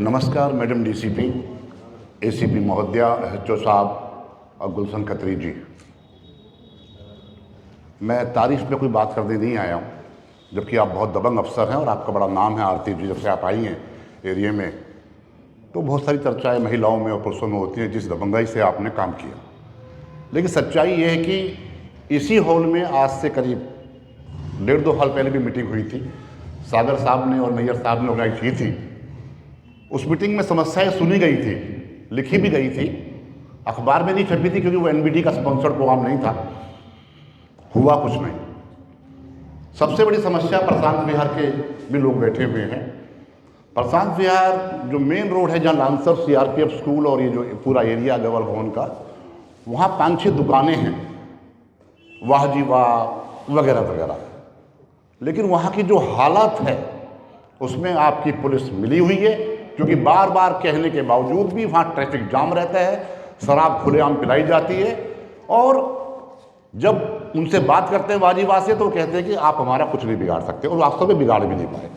नमस्कार madam DCP, ACP महोदया, HO साहब और गुलशन खत्री जी। मैं तारीफ में कोई बात करने नहीं आया हूँ, जबकि आप बहुत दबंग अफसर हैं और आपका बड़ा नाम है आरती जी। जब से आप आई हैं एरिया में तो बहुत सारी चर्चाएं महिलाओं में और पुरुषों में होती हैं जिस दबंगाई से आपने काम किया। लेकिन सच्चाई ये है कि इसी हॉल में आज से करीब 1.5-2 साल पहले भी मीटिंग हुई थी, सागर साहब ने और मैयर साहब ने ऑर्गेनाइज की थी। उस मीटिंग में समस्याएं सुनी गई थी, लिखी भी गई थी, अखबार में नहीं छपी थी क्योंकि वो एनबीटी का स्पॉन्सर्ड प्रोग्राम नहीं था। हुआ कुछ नहीं। सबसे बड़ी समस्या प्रशांत विहार के भी लोग बैठे हुए हैं। प्रशांत विहार जो मेन रोड है जहाँ लांसर सीआरपीएफ स्कूल और ये जो पूरा एरिया गवर्नर भवन का, वहाँ 5-6 दुकानें हैं, वाह जी वाह वगैरह वगैरह। लेकिन वहाँ की जो हालत है उसमें आपकी पुलिस मिली हुई है, क्योंकि बार बार कहने के बावजूद भी वहाँ ट्रैफिक जाम रहता है, शराब खुलेआम पिलाई जाती है। और जब उनसे बात करते हैं वाजीवाद से तो वो कहते हैं कि आप हमारा कुछ नहीं बिगाड़ सकते, और वास्तव में बिगाड़ भी नहीं पाए।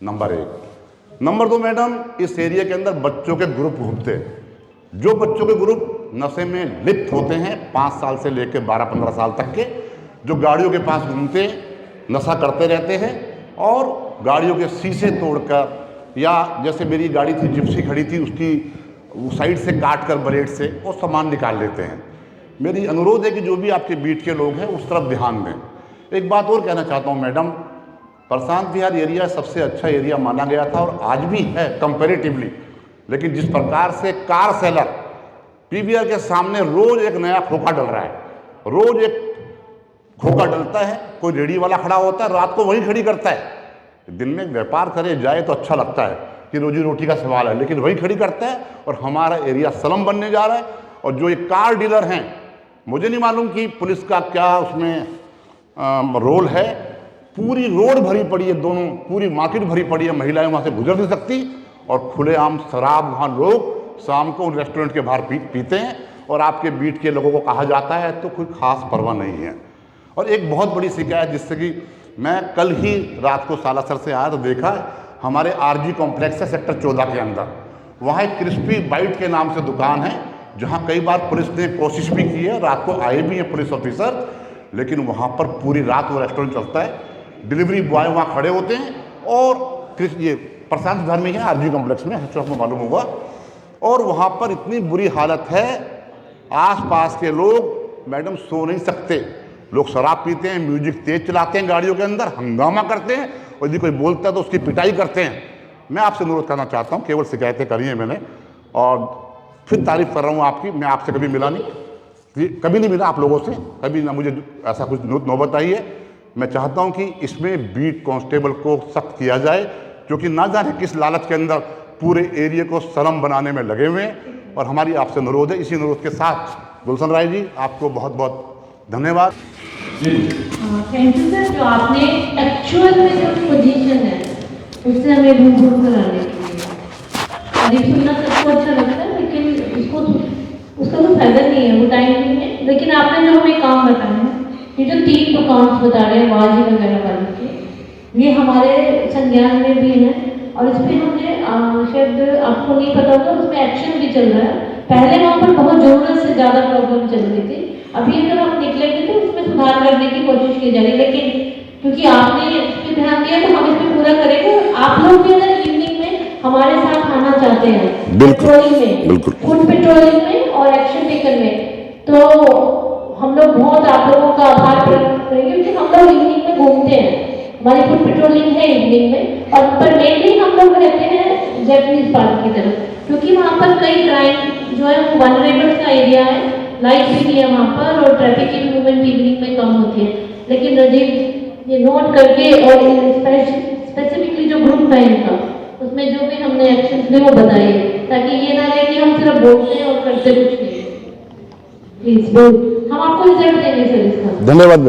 नंबर 1। नंबर 2, मैडम, इस एरिया के अंदर बच्चों के ग्रुप घूमते हैं। जो बच्चों के ग्रुप नशे में लिप्त होते हैं 5 साल से लेकर 12-15 साल तक के, जो गाड़ियों के पास घूमते नशा करते रहते हैं और गाड़ियों के शीशे तोड़कर, या जैसे मेरी गाड़ी थी जिप्सी खड़ी थी उसकी साइड से काट कर ब्लेड से वो सामान निकाल लेते हैं। मेरी अनुरोध है कि जो भी आपके बीट के लोग हैं उस तरफ ध्यान दें। एक बात और कहना चाहता हूं मैडम, प्रशांत विहार एरिया सबसे अच्छा एरिया माना गया था और आज भी है कंपैरेटिवली। लेकिन जिस प्रकार से कार सेलर पीवीआर के सामने रोज एक नया खोखा डल रहा है, रोज एक खोखा डलता है, कोई रेडी वाला खड़ा होता है, रात को वही खड़ी करता है। दिन में व्यापार करे जाए तो अच्छा लगता है कि रोजी रोटी का सवाल है, लेकिन वही खड़ी करता है और हमारा एरिया स्लम बनने जा रहा है। और जो ये कार डीलर हैं, मुझे नहीं मालूम कि पुलिस का क्या उसमें रोल है। पूरी रोड भरी पड़ी है, दोनों पूरी मार्केट भरी पड़ी है, महिलाएं वहाँ से गुजर नहीं सकती और खुलेआम शराब वहाँ लोग शाम को रेस्टोरेंट के बाहर पीते हैं। और आपके बीट के लोगों को कहा जाता है तो कोई खास परवाह नहीं है। और एक बहुत बड़ी शिकायत, जिससे कि मैं कल ही रात को सालासर से आया तो देखा हमारे आरजी कॉम्प्लेक्स है सेक्टर 14 के अंदर, वहाँ एक क्रिस्पी बाइट के नाम से दुकान है, जहाँ कई बार पुलिस ने कोशिश भी की है, रात को आए भी हैं पुलिस ऑफिसर, लेकिन वहाँ पर पूरी रात वो रेस्टोरेंट चलता है। डिलीवरी बॉय वहाँ खड़े होते हैं और ये प्रशांत विहार में ही है, आरजी कॉम्प्लेक्स में, आपको मालूम होगा। और वहाँ पर इतनी बुरी हालत है, आसपास के लोग मैडम सो नहीं सकते। लोग शराब पीते हैं, म्यूजिक तेज चलाते हैं, गाड़ियों के अंदर हंगामा करते हैं, और यदि कोई बोलता है तो उसकी पिटाई करते हैं। मैं आपसे अनुरोध करना चाहता हूं, केवल शिकायतें करी हैं मैंने और फिर तारीफ कर रहा हूं आपकी। मैं आपसे कभी मिला नहीं, कभी नहीं मिला आप लोगों से, कभी ना मुझे ऐसा कुछ नौबत आई है। मैं चाहता हूं कि इसमें बीट कांस्टेबल को सख्त किया जाए, क्योंकि ना जाने किस लालच के अंदर पूरे एरिया को सलम बनाने में लगे हुए हैं। और हमारी आपसे अनुरोध है, इसी अनुरोध के साथ गुलशन राय जी, आपको बहुत बहुत धन्यवाद। थैंक यू सर, जो आपने एक्चुअल में जो पोजीशन है उससे हमें भूल कराने के लिए। और ये सुनना सबको अच्छा लगता है, लेकिन उसका तो फायदा नहीं है, वो टाइम नहीं है। लेकिन आपने जो हमें काम बताया है, ये जो 3 दुकान बता रहे हैं वाजी वगैरह वाले के, ये हमारे संज्ञान में भी है और इस पर हमने शायद आपको नहीं पता होगा, उसमें एक्शन भी चल रहा है। पहले वहाँ पर बहुत ज़रूरत से ज़्यादा प्रॉब्लम चल रही थी, अभी अगर हम निकलेंगे तो उसमें सुधार करने की कोशिश की जा रही है। लेकिन क्योंकि आपने इस पर ध्यान दिया तो हम इस पर पूरा करेंगे। आप लोग भी अगर इवनिंग में हमारे साथ आना चाहते हैं पेट्रोलिंग में, फुट पेट्रोलिंग में और एक्शन टेकन में, तो हम लोग बहुत आप लोगों का आभार प्रकट करेंगे, क्योंकि हम लोग इवनिंग में घूमते हैं, हमारी फुट पेट्रोलिंग है इवनिंग में। और पर मेनली हम लोग रहते हैं जैपनीज पार्क की तरफ, क्योंकि वहाँ पर कई क्राइम जो है वो वनरेबल का एरिया है, लाइट भी नहीं है वहाँ पर और ट्रैफिक की मूवमेंट इवनिंग में कम होती है। लेकिन राजीव ये नोट करके और स्पेसिफिकली जो ग्रुप है इनका, उसमें जो भी हमने एक्शन लिए वो बताइए, ताकि ये ना रहे कि हम सिर्फ बोलते हैं और करते कुछ नहीं। प्लीज हम आपको रिजल्ट देंगे सर इसका। धन्यवाद।